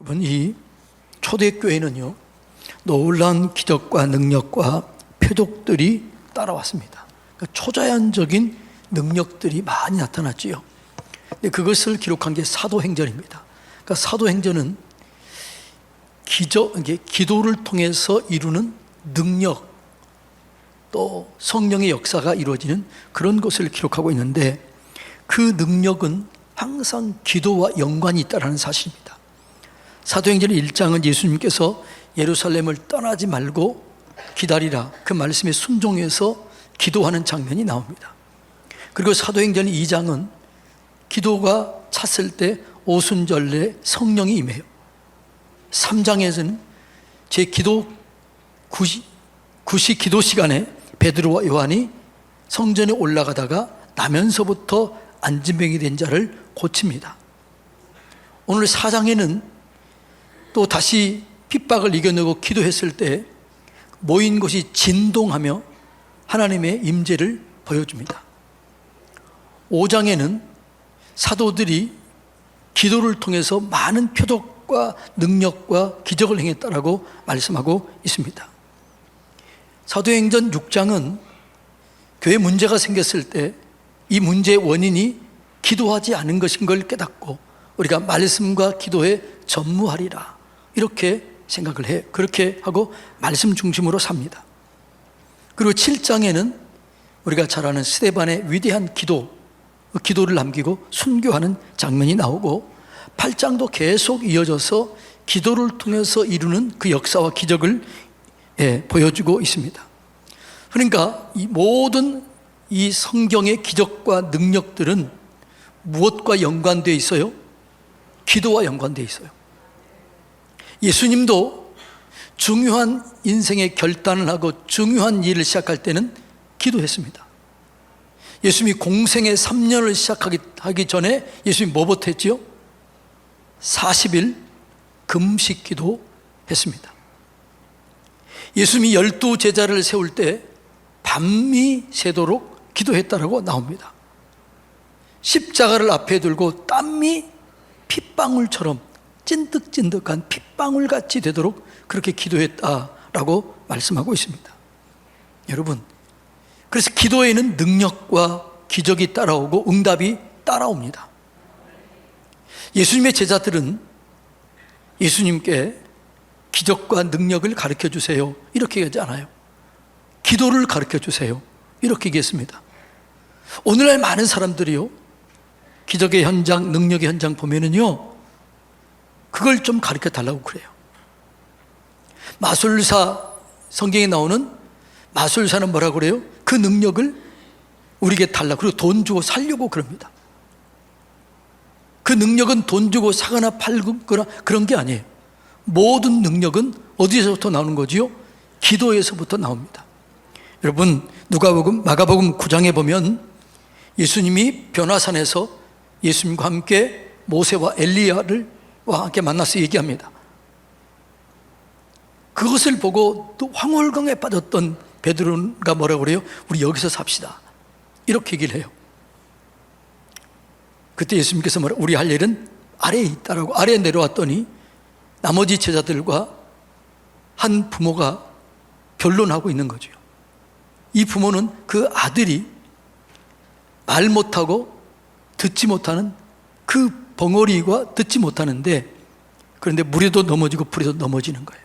여러분, 이 초대교회는요, 놀라운 기적과 능력과 표적들이 따라왔습니다. 그러니까 초자연적인 능력들이 많이 나타났지요. 근데 그것을 기록한 게 사도행전입니다. 그러니까 사도행전은 기도를 통해서 이루는 능력, 또 성령의 역사가 이루어지는 그런 것을 기록하고 있는데, 그 능력은 항상 기도와 연관이 있다는 사실입니다. 사도행전 1장은 예수님께서 예루살렘을 떠나지 말고 기다리라, 그 말씀에 순종해서 기도하는 장면이 나옵니다. 그리고 사도행전 2장은 기도가 찼을 때 오순절에 성령이 임해요. 3장에서는 제 구시 기도 시간에 베드로와 요한이 성전에 올라가다가 나면서부터 안진병이 된 자를 고칩니다. 오늘 4장에는 또 다시 핍박을 이겨내고 기도했을 때 모인 곳이 진동하며 하나님의 임재를 보여줍니다. 5장에는 사도들이 기도를 통해서 많은 표적과 능력과 기적을 행했다라고 말씀하고 있습니다. 사도행전 6장은 교회 문제가 생겼을 때 이 문제의 원인이 기도하지 않은 것인 걸 깨닫고 우리가 말씀과 기도에 전무하리라, 이렇게 생각을 해요. 그렇게 하고 말씀 중심으로 삽니다. 그리고 7장에는 우리가 잘 아는 스데반의 위대한 기도를 남기고 순교하는 장면이 나오고, 8장도 계속 이어져서 기도를 통해서 이루는 그 역사와 기적을 보여주고 있습니다. 그러니까 이 모든 이 성경의 기적과 능력들은 무엇과 연관되어 있어요? 기도와 연관되어 있어요. 예수님도 중요한 인생의 결단을 하고 중요한 일을 시작할 때는 기도했습니다. 예수님이 공생의 3년을 시작하기 전에 예수님이 뭐부터 했지요? 40일 금식 기도했습니다. 예수님이 12제자를 세울 때 밤이 새도록 기도했다라고 나옵니다. 십자가를 앞에 들고 땀이 핏방울처럼 찐득찐득한 핏방울같이 되도록 그렇게 기도했다라고 말씀하고 있습니다. 여러분, 그래서 기도에는 능력과 기적이 따라오고 응답이 따라옵니다. 예수님의 제자들은 예수님께 기적과 능력을 가르쳐 주세요, 이렇게 얘기하지 않아요. 기도를 가르쳐 주세요, 이렇게 얘기했습니다. 오늘날 많은 사람들이요, 기적의 현장, 능력의 현장 보면은요, 그걸 좀 가르쳐 달라고 그래요. 마술사, 성경에 나오는 마술사는 뭐라 그래요? 그 능력을 우리에게 달라, 그리고 돈 주고 살려고 그럽니다. 그 능력은 돈 주고 사거나 팔거나 그런 게 아니에요. 모든 능력은 어디서부터 나오는 거지요? 기도에서부터 나옵니다. 여러분, 마가복음 9장에 보면 예수님이 변화산에서 예수님과 함께 모세와 엘리야와 함께 만나서 얘기합니다. 그것을 보고 또 황홀경에 빠졌던 베드로가 뭐라고 그래요? 우리 여기서 삽시다, 이렇게 얘기를 해요. 그때 예수님께서 우리 할 일은 아래에 있다라고, 아래에 내려왔더니 나머지 제자들과 한 부모가 변론하고 있는 거죠. 이 부모는 그 아들이 말 못하고 듣지 못하는 그 벙어리가 듣지 못하는데, 그런데 물에도 넘어지고 불에도 넘어지는 거예요.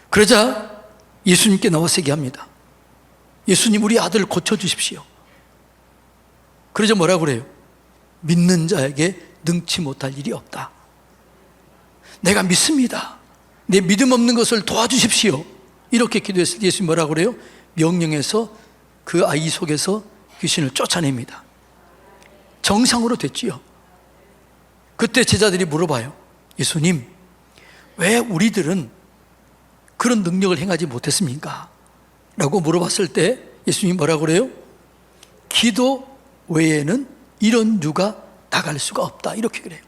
그러자 예수님께 나와서 얘기합니다. 예수님, 우리 아들 고쳐주십시오. 그러자 뭐라고 그래요? 믿는 자에게 능치 못할 일이 없다. 내가 믿습니다. 내 믿음 없는 것을 도와주십시오, 이렇게 기도했을 때 예수님 뭐라고 그래요? 명령해서 그 아이 속에서 귀신을 쫓아냅니다. 정상으로 됐지요. 그때 제자들이 물어봐요. 예수님, 왜 우리들은 그런 능력을 행하지 못했습니까? 라고 물어봤을 때 예수님이 뭐라고 그래요? 기도 외에는 이런 유가 나갈 수가 없다, 이렇게 그래요.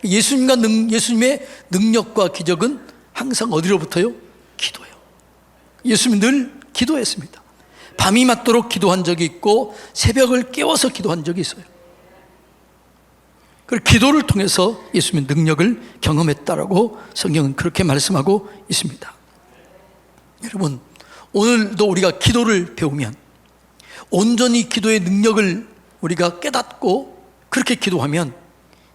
예수님의 능력과 기적은 항상 어디로부터요? 기도요. 예수님은 늘 기도했습니다. 밤이 맞도록 기도한 적이 있고 새벽을 깨워서 기도한 적이 있어요. 그 기도를 통해서 예수님의 능력을 경험했다라고 성경은 그렇게 말씀하고 있습니다. 여러분, 오늘도 우리가 기도를 배우면 온전히 기도의 능력을 우리가 깨닫고 그렇게 기도하면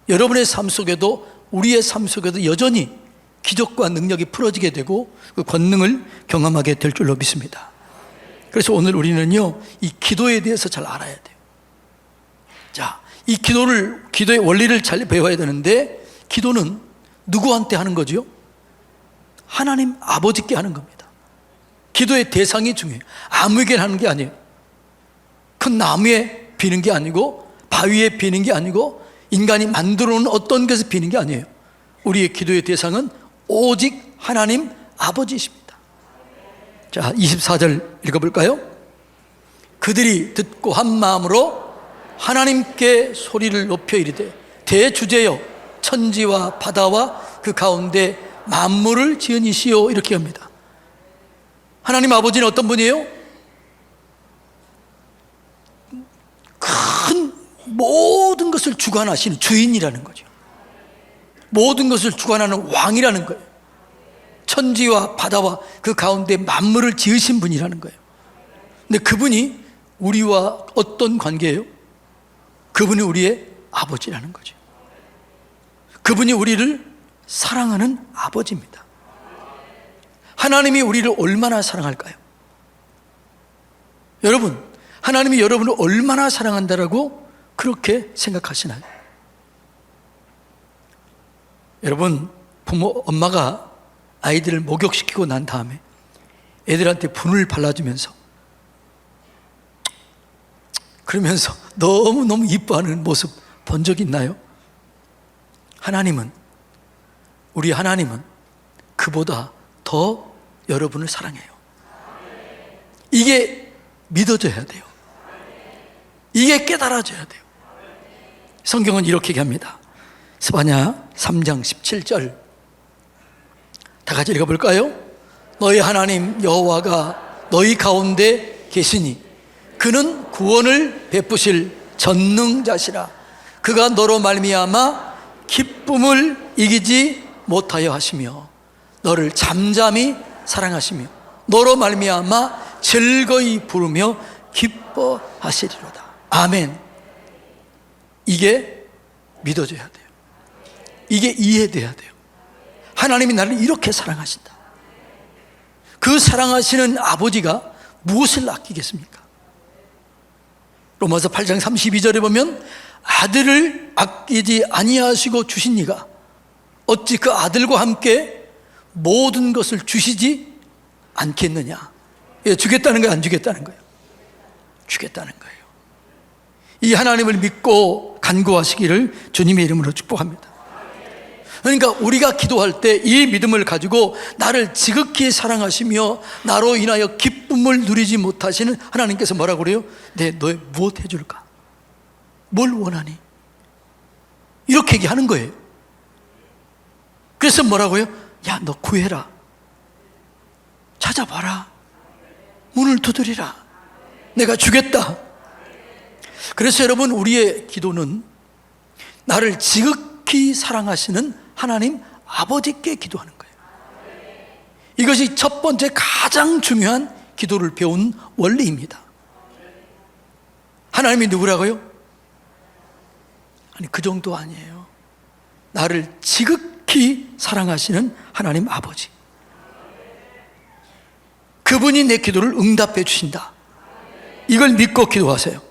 여러분의 삶 속에도 우리의 삶 속에도 여전히 기적과 능력이 풀어지게 되고 그 권능을 경험하게 될 줄로 믿습니다. 그래서 오늘 우리는요, 이 기도에 대해서 잘 알아야 돼요. 자, 이 기도의 원리를 잘 배워야 되는데, 기도는 누구한테 하는 거죠? 하나님 아버지께 하는 겁니다. 기도의 대상이 중요해요. 아무에게나 하는 게 아니에요. 큰 나무에 비는 게 아니고, 바위에 비는 게 아니고, 인간이 만들어 놓은 어떤 것에 비는 게 아니에요. 우리의 기도의 대상은 오직 하나님 아버지십니다. 자, 24절 읽어볼까요? 그들이 듣고 한 마음으로 하나님께 소리를 높여 이르되 대주제여 천지와 바다와 그 가운데 만물을 지으시오, 이렇게 합니다. 하나님 아버지는 어떤 분이에요? 큰 모든 것을 주관하시는 주인이라는 거죠. 모든 것을 주관하는 왕이라는 거예요. 천지와 바다와 그 가운데 만물을 지으신 분이라는 거예요. 근데 그분이 우리와 어떤 관계예요? 그분이 우리의 아버지라는 거죠. 그분이 우리를 사랑하는 아버지입니다. 하나님이 우리를 얼마나 사랑할까요? 여러분, 하나님이 여러분을 얼마나 사랑한다라고 그렇게 생각하시나요? 여러분, 엄마가 아이들을 목욕시키고 난 다음에 애들한테 분을 발라주면서 그러면서 너무너무 이뻐하는 모습 본 적 있나요? 우리 하나님은 그보다 더 여러분을 사랑해요. 이게 믿어져야 돼요. 이게 깨달아져야 돼요. 성경은 이렇게 얘기합니다. 스바냐 3장 17절 다 같이 읽어볼까요? 너희 하나님 여호와가 너희 가운데 계시니 그는 구원을 베푸실 전능자시라. 그가 너로 말미암아 기쁨을 이기지 못하여 하시며 너를 잠잠히 사랑하시며 너로 말미암아 즐거이 부르며 기뻐하시리로다. 아멘. 이게 믿어져야 돼요. 이게 이해돼야 돼요. 하나님이 나를 이렇게 사랑하신다. 그 사랑하시는 아버지가 무엇을 아끼겠습니까? 로마서 8장 32절에 보면 아들을 아끼지 아니하시고 주신 이가 어찌 그 아들과 함께 모든 것을 주시지 않겠느냐. 주겠다는 거예요, 안 주겠다는 거예요? 주겠다는 거예요. 이 하나님을 믿고 간구하시기를 주님의 이름으로 축복합니다. 그러니까 우리가 기도할 때 이 믿음을 가지고 나를 지극히 사랑하시며 나로 인하여 기쁨을 누리지 못하시는 하나님께서 뭐라고 그래요? 너의 무엇 해줄까? 뭘 원하니? 이렇게 얘기하는 거예요. 그래서 뭐라고요? 야, 너 구해라. 찾아봐라. 문을 두드리라. 내가 주겠다. 그래서 여러분, 우리의 기도는 나를 지극히 사랑하시는 하나님 아버지께 기도하는 거예요. 이것이 첫 번째 가장 중요한 기도를 배운 원리입니다. 하나님이 누구라고요? 아니, 그 정도 아니에요. 나를 지극히 사랑하시는 하나님 아버지. 그분이 내 기도를 응답해 주신다. 이걸 믿고 기도하세요.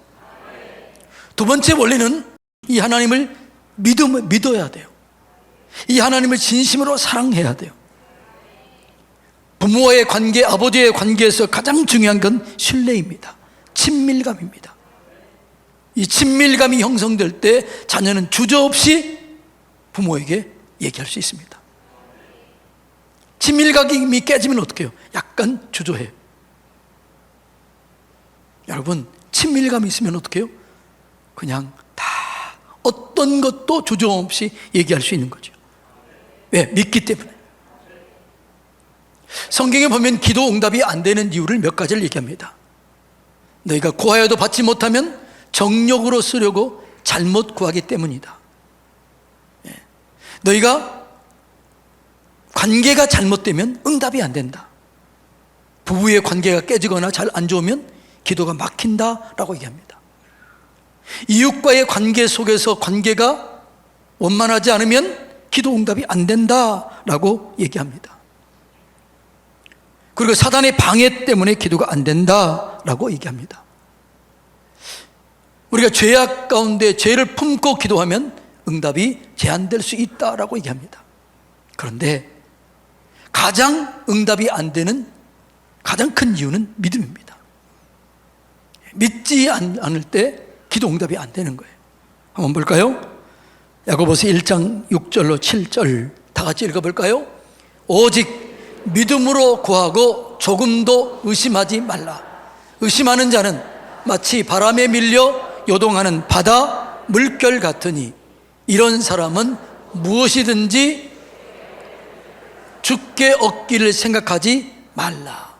두 번째 원리는 이 하나님을 믿어야 돼요. 이 하나님을 진심으로 사랑해야 돼요. 부모와의 관계, 아버지의 관계에서 가장 중요한 건 신뢰입니다. 친밀감입니다. 이 친밀감이 형성될 때 자녀는 주저없이 부모에게 얘기할 수 있습니다. 친밀감이 깨지면 어떻게 해요? 약간 주저해요. 여러분, 친밀감이 있으면 어떻게 해요? 그냥 다 어떤 것도 주저없이 얘기할 수 있는 거죠. 왜? 믿기 때문에. 성경에 보면 기도 응답이 안 되는 이유를 몇 가지를 얘기합니다. 너희가 구하여도 받지 못하면 정욕으로 쓰려고 잘못 구하기 때문이다. 너희가 관계가 잘못되면 응답이 안 된다. 부부의 관계가 깨지거나 잘 안 좋으면 기도가 막힌다라고 얘기합니다. 이웃과의 관계 속에서 관계가 원만하지 않으면 기도 응답이 안 된다라고 얘기합니다. 그리고 사단의 방해 때문에 기도가 안 된다라고 얘기합니다. 우리가 죄악 가운데 죄를 품고 기도하면 응답이 제한될 수 있다라고 얘기합니다. 그런데 가장 응답이 안 되는 가장 큰 이유는 믿음입니다. 믿지 않을 때 기도 응답이 안 되는 거예요. 한번 볼까요? 야고보서 1장 6절로 7절 다 같이 읽어볼까요? 오직 믿음으로 구하고 조금도 의심하지 말라. 의심하는 자는 마치 바람에 밀려 요동하는 바다 물결 같으니 이런 사람은 무엇이든지 죽게 얻기를 생각하지 말라.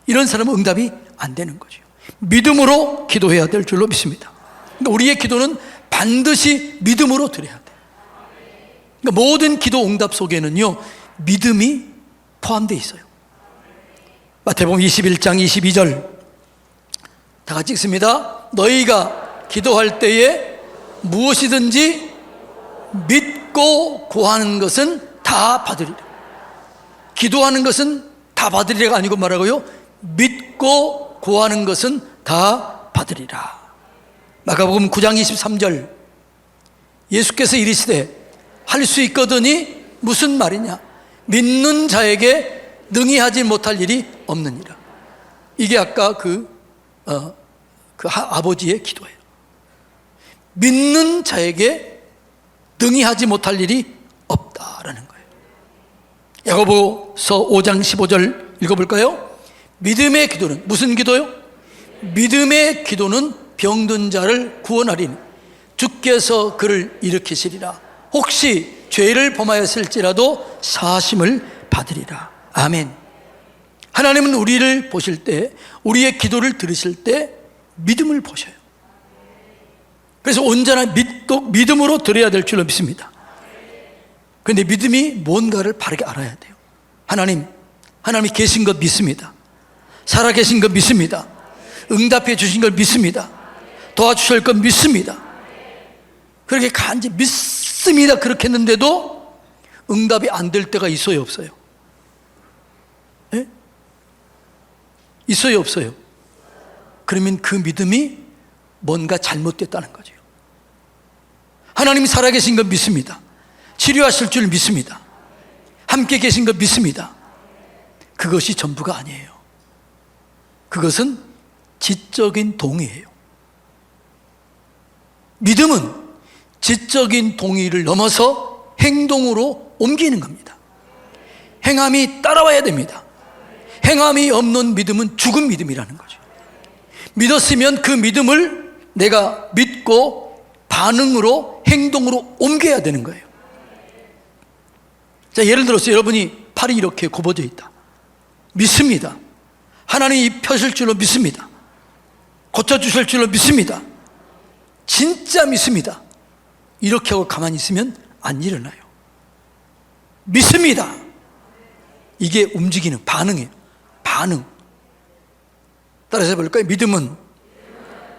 이런 사람은 응답이 안 되는 거죠. 믿음으로 기도해야 될 줄로 믿습니다. 그러니까 우리의 기도는 반드시 믿음으로 드려야 돼요. 그러니까 모든 기도 응답 속에는요, 믿음이 포함되어 있어요. 마태복음 21장 22절 다 같이 읽습니다. 너희가 기도할 때에 무엇이든지 믿고 구하는 것은 다 받으리라. 기도하는 것은 다 받으리라가 아니고 말하고요, 믿고 구하는 것은 다 받으리라. 마가복음 9장 23절 예수께서 이르시되 할 수 있거든이 무슨 말이냐? 믿는 자에게 능히 하지 못할 일이 없느니라. 이게 아까 아버지의 기도예요. 믿는 자에게 능히 하지 못할 일이 없다라는 거예요. 야고보서 5장 15절 읽어볼까요? 믿음의 기도는 무슨 기도요? 믿음의 기도는 병든 자를 구원하리니 주께서 그를 일으키시리라. 혹시 죄를 범하였을지라도 사심을 받으리라. 아멘. 하나님은 우리를 보실 때, 우리의 기도를 들으실 때 믿음을 보셔요. 그래서 온전한 믿음으로 드려야 될 줄로 믿습니다. 그런데 믿음이 뭔가를 바르게 알아야 돼요. 하나님이 계신 것 믿습니다. 살아계신 것 믿습니다. 응답해 주신 걸 믿습니다. 도와주실 것 믿습니다. 그렇게 간절히 믿습니다. 그렇게 했는데도 응답이 안 될 때가 있어요, 없어요? 네? 있어요, 없어요? 그러면 그 믿음이 뭔가 잘못됐다는 거죠. 하나님이 살아계신 것 믿습니다. 치료하실 줄 믿습니다. 함께 계신 것 믿습니다. 그것이 전부가 아니에요. 그것은 지적인 동의예요. 믿음은 지적인 동의를 넘어서 행동으로 옮기는 겁니다. 행함이 따라와야 됩니다. 행함이 없는 믿음은 죽은 믿음이라는 거죠. 믿었으면 그 믿음을 내가 믿고 반응으로 행동으로 옮겨야 되는 거예요. 자, 예를 들어서 여러분이 팔이 이렇게 굽어져 있다. 믿습니다. 하나님이 펴실 줄로 믿습니다. 고쳐주실 줄로 믿습니다. 진짜 믿습니다. 이렇게 하고 가만히 있으면 안 일어나요. 믿습니다. 이게 움직이는 반응이에요. 반응. 따라서 해볼까요? 믿음은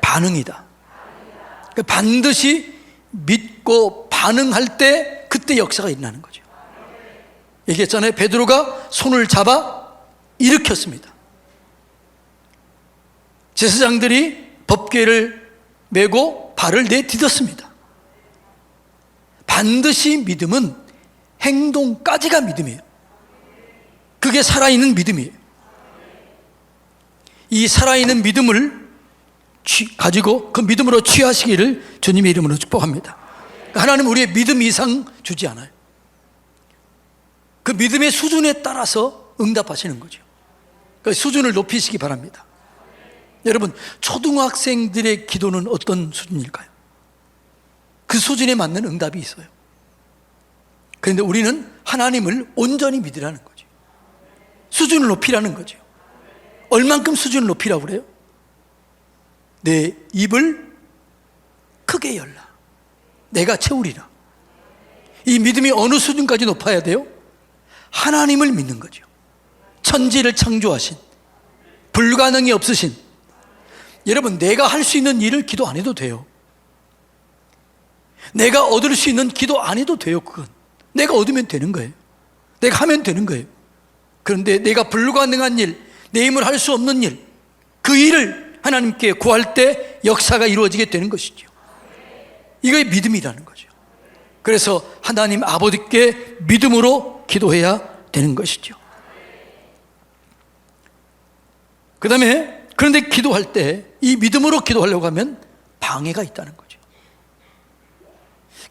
반응이다. 그러니까 반드시 믿고 반응할 때 그때 역사가 일어나는 거죠. 얘기했잖아요. 베드로가 손을 잡아 일으켰습니다. 제사장들이 법궤를 메고 발을 내딛었습니다. 반드시 믿음은 행동까지가 믿음이에요. 그게 살아있는 믿음이에요. 이 살아있는 믿음을 가지고 그 믿음으로 취하시기를 주님의 이름으로 축복합니다. 하나님은 우리의 믿음 이상 주지 않아요. 그 믿음의 수준에 따라서 응답하시는 거죠. 그 수준을 높이시기 바랍니다. 여러분, 초등학생들의 기도는 어떤 수준일까요? 그 수준에 맞는 응답이 있어요. 그런데 우리는 하나님을 온전히 믿으라는 거죠. 수준을 높이라는 거죠. 얼만큼 수준을 높이라고 그래요? 내 입을 크게 열라. 내가 채우리라. 이 믿음이 어느 수준까지 높아야 돼요? 하나님을 믿는 거죠. 천지를 창조하신, 불가능이 없으신. 여러분, 내가 할 수 있는 일을 기도 안 해도 돼요. 내가 얻을 수 있는 기도 안 해도 돼요. 그건 내가 얻으면 되는 거예요. 내가 하면 되는 거예요. 그런데 내가 불가능한 일, 내 힘을 할 수 없는 일, 그 일을 하나님께 구할 때 역사가 이루어지게 되는 것이죠. 이게 믿음이라는 거죠. 그래서 하나님 아버지께 믿음으로 기도해야 되는 것이죠. 그 다음에 그런데 기도할 때 이 믿음으로 기도하려고 하면 방해가 있다는 거죠.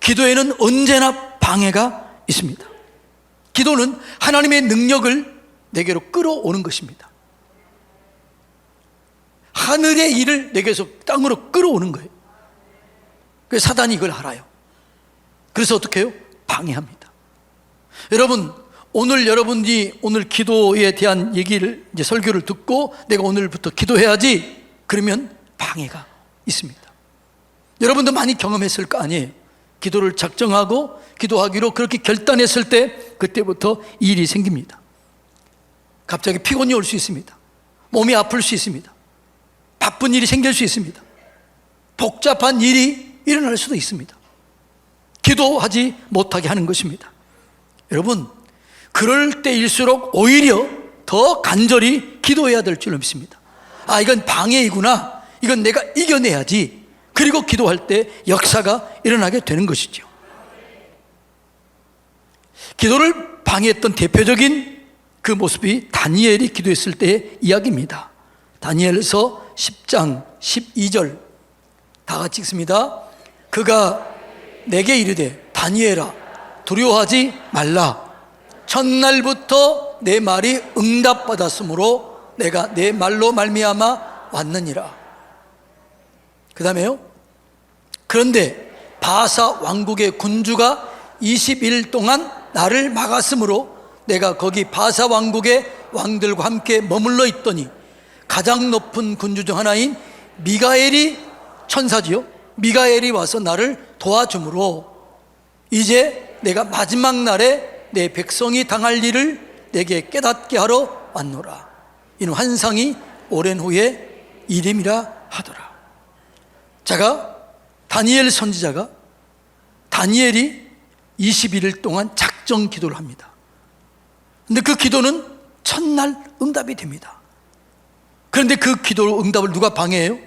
기도에는 언제나 방해가 있습니다. 기도는 하나님의 능력을 내게로 끌어오는 것입니다. 하늘의 일을 내게서 땅으로 끌어오는 거예요. 그래서 사단이 이걸 알아요. 그래서 어떻게 해요? 방해합니다. 여러분, 오늘 여러분이 오늘 기도에 대한 얘기를, 이제 설교를 듣고 내가 오늘부터 기도해야지, 그러면 방해가 있습니다. 여러분도 많이 경험했을 거 아니에요. 기도를 작정하고 기도하기로 그렇게 결단했을 때 그때부터 일이 생깁니다. 갑자기 피곤이 올 수 있습니다. 몸이 아플 수 있습니다. 바쁜 일이 생길 수 있습니다. 복잡한 일이 일어날 수도 있습니다. 기도하지 못하게 하는 것입니다. 여러분, 그럴 때일수록 오히려 더 간절히 기도해야 될 줄로 믿습니다. 아, 이건 방해이구나. 이건 내가 이겨내야지. 그리고 기도할 때 역사가 일어나게 되는 것이죠. 기도를 방해했던 대표적인 그 모습이 다니엘이 기도했을 때의 이야기입니다. 다니엘서 10장 12절 다 같이 읽습니다. 그가 내게 이르되 다니엘아 두려워하지 말라. 첫날부터 내 말이 응답받았으므로 내가 내 말로 말미암아 왔느니라. 그 다음에요, 그런데 바사 왕국의 군주가 20일 동안 나를 막았으므로 내가 거기 바사 왕국의 왕들과 함께 머물러 있더니 가장 높은 군주 중 하나인 미가엘이, 천사지요, 미가엘이 와서 나를 도와주므로 이제 내가 마지막 날에 내 백성이 당할 일을 내게 깨닫게 하러 왔노라. 이는 환상이 오랜 후에 이름이라 하더라. 자가 다니엘 선지자가, 다니엘이 21일 동안 작정 기도를 합니다. 근데 그 기도는 첫날 응답이 됩니다. 그런데 그 기도 응답을 누가 방해해요?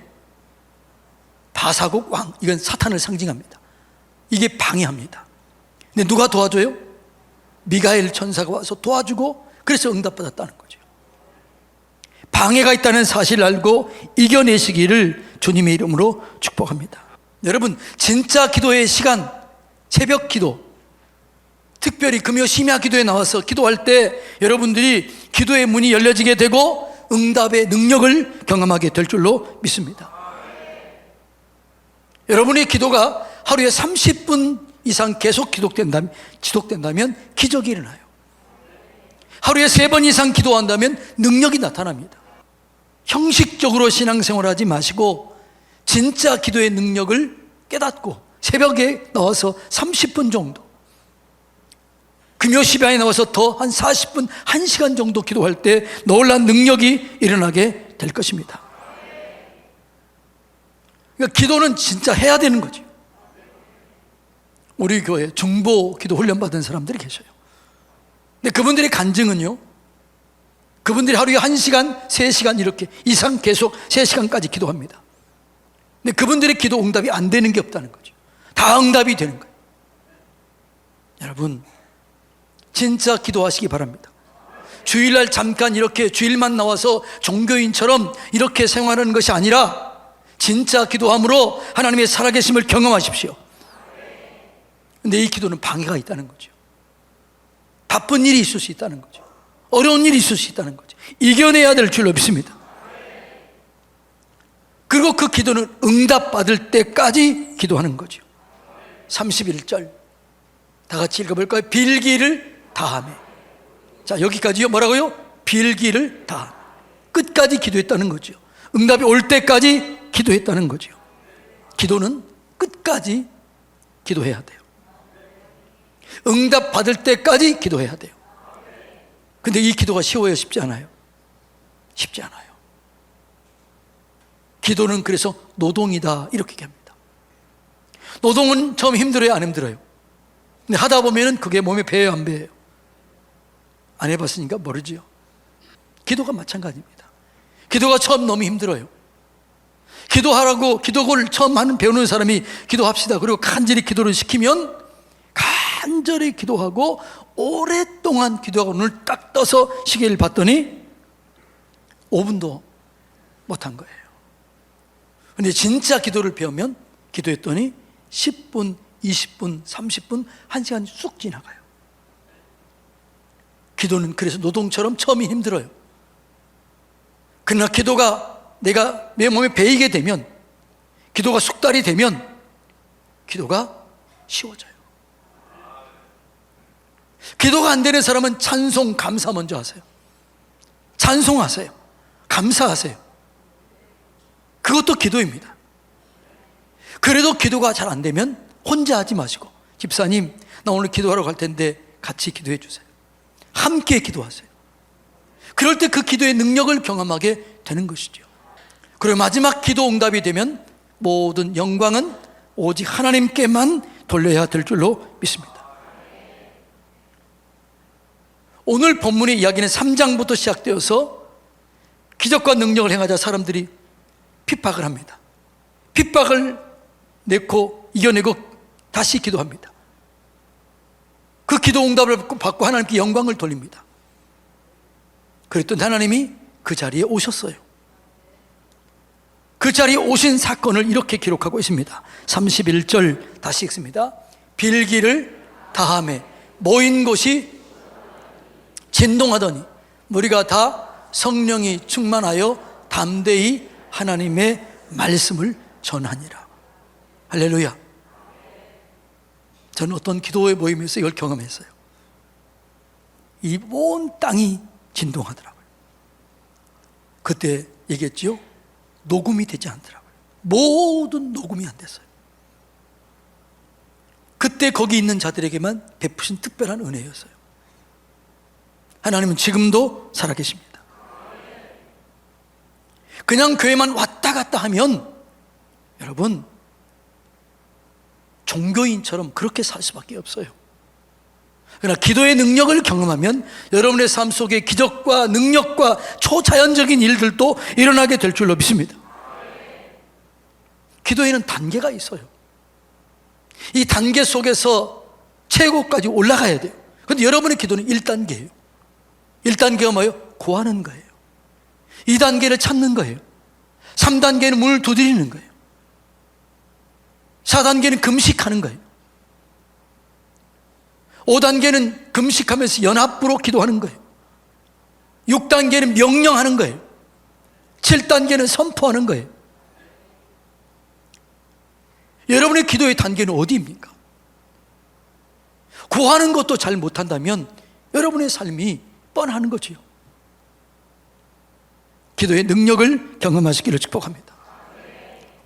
바사국 왕, 이건 사탄을 상징합니다. 이게 방해합니다. 근데 누가 도와줘요? 미가엘 천사가 와서 도와주고, 그래서 응답받았다는 거죠. 방해가 있다는 사실을 알고 이겨내시기를 주님의 이름으로 축복합니다. 여러분, 진짜 기도의 시간, 새벽 기도, 특별히 금요 심야 기도에 나와서 기도할 때 여러분들이 기도의 문이 열려지게 되고 응답의 능력을 경험하게 될 줄로 믿습니다. 여러분의 기도가 하루에 30분 이상 계속 지속된다면 기적이 일어나요. 하루에 3번 이상 기도한다면 능력이 나타납니다. 형식적으로 신앙생활 하지 마시고 진짜 기도의 능력을 깨닫고 새벽에 나와서 30분 정도, 금요 시간에 나와서 더 한 40분, 1시간 정도 기도할 때 놀라운 능력이 일어나게 될 것입니다. 그러니까 기도는 진짜 해야 되는 거죠. 우리 교회 중보 기도 훈련 받은 사람들이 계셔요. 근데 그분들의 간증은요, 그분들이 하루에 1시간, 3시간 이렇게 이상 계속 3시간까지 기도합니다. 근데 그분들의 기도 응답이 안 되는 게 없다는 거죠. 다 응답이 되는 거예요. 여러분, 진짜 기도하시기 바랍니다. 주일날 잠깐 이렇게 주일만 나와서 종교인처럼 이렇게 생활하는 것이 아니라 진짜 기도함으로 하나님의 살아계심을 경험하십시오. 근데 이 기도는 방해가 있다는 거죠. 바쁜 일이 있을 수 있다는 거죠. 어려운 일이 있을 수 있다는 거죠. 이겨내야 될 줄로 믿습니다. 그리고 그 기도는 응답받을 때까지 기도하는 거죠. 31절 다 같이 읽어볼까요? 빌기를 다하며. 자, 여기까지요. 뭐라고요? 빌기를 다하며. 끝까지 기도했다는 거죠. 응답이 올 때까지 기도했다는 거죠. 기도는 끝까지 기도해야 돼요. 응답 받을 때까지 기도해야 돼요. 근데 이 기도가 쉬워요? 쉽지 않아요? 쉽지 않아요. 기도는 그래서 노동이다 이렇게 얘기합니다. 노동은 처음 힘들어요? 안 힘들어요? 근데 하다 보면은 그게 몸에 배요 안 배요? 안 해봤으니까 모르지요. 기도가 마찬가지입니다. 기도가 처음 너무 힘들어요. 기도하라고 기도를 처음 배우는 사람이 기도합시다 그리고 간절히 기도를 시키면 간절히 기도하고 오랫동안 기도하고 눈을 딱 떠서 시계를 봤더니 5분도 못한 거예요. 근데 진짜 기도를 배우면 기도했더니 10분, 20분, 30분, 1시간이 쑥 지나가요. 기도는 그래서 노동처럼 처음이 힘들어요. 그러나 기도가 내가 내 몸에 배이게 되면, 기도가 숙달이 되면 기도가 쉬워져요. 기도가 안 되는 사람은 찬송, 감사 먼저 하세요. 찬송하세요. 감사하세요. 그것도 기도입니다. 그래도 기도가 잘 안 되면 혼자 하지 마시고, 집사님 나 오늘 기도하러 갈 텐데 같이 기도해 주세요. 함께 기도하세요. 그럴 때 그 기도의 능력을 경험하게 되는 것이죠. 그리고 마지막 기도 응답이 되면 모든 영광은 오직 하나님께만 돌려야 될 줄로 믿습니다. 오늘 본문의 이야기는 3장부터 시작되어서 기적과 능력을 행하자 사람들이 핍박을 합니다. 핍박을 이겨내고 다시 기도합니다. 그 기도 응답을 받고 하나님께 영광을 돌립니다. 그랬더니 하나님이 그 자리에 오셨어요. 그 자리에 오신 사건을 이렇게 기록하고 있습니다. 31절 다시 읽습니다. 빌기를 다하매 모인 곳이 진동하더니 우리가 다 성령이 충만하여 담대히 하나님의 말씀을 전하니라. 할렐루야. 저는 어떤 기도의 모임에서 이걸 경험했어요. 이 온 땅이 진동하더라고요. 그때 얘기했지요. 녹음이 되지 않더라고요. 모든 녹음이 안 됐어요. 그때 거기 있는 자들에게만 베푸신 특별한 은혜였어요. 하나님은 지금도 살아계십니다. 그냥 교회만 왔다 갔다 하면 여러분 종교인처럼 그렇게 살 수밖에 없어요. 그러나 기도의 능력을 경험하면 여러분의 삶 속에 기적과 능력과 초자연적인 일들도 일어나게 될 줄로 믿습니다. 기도에는 단계가 있어요. 이 단계 속에서 최고까지 올라가야 돼요. 그런데 여러분의 기도는 1단계예요 1단계가 뭐예요? 구하는 거예요. 2단계를 찾는 거예요. 3단계는 문을 두드리는 거예요. 4단계는 금식하는 거예요. 5단계는 금식하면서 연합부로 기도하는 거예요. 6단계는 명령하는 거예요. 7단계는 선포하는 거예요. 여러분의 기도의 단계는 어디입니까? 구하는 것도 잘 못한다면 여러분의 삶이 뻔하는 거지요. 기도의 능력을 경험하시기를 축복합니다.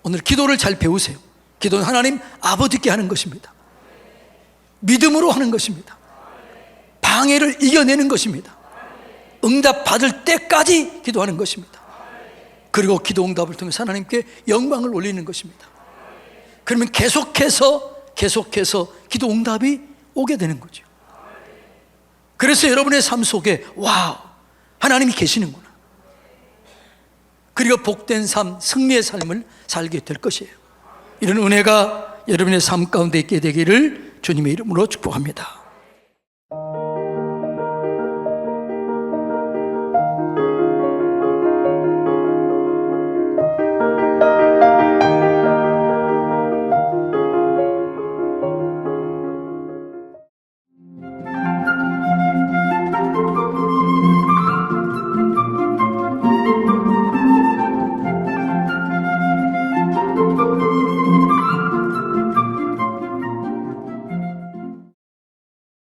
오늘 기도를 잘 배우세요. 기도는 하나님 아버지께 하는 것입니다. 믿음으로 하는 것입니다. 방해를 이겨내는 것입니다. 응답 받을 때까지 기도하는 것입니다. 그리고 기도 응답을 통해서 하나님께 영광을 올리는 것입니다. 그러면 계속해서 기도 응답이 오게 되는 거죠. 그래서 여러분의 삶 속에 와우, 하나님이 계시는구나. 그리고 복된 삶, 승리의 삶을 살게 될 것이에요. 이런 은혜가 여러분의 삶 가운데 있게 되기를 주님의 이름으로 축복합니다.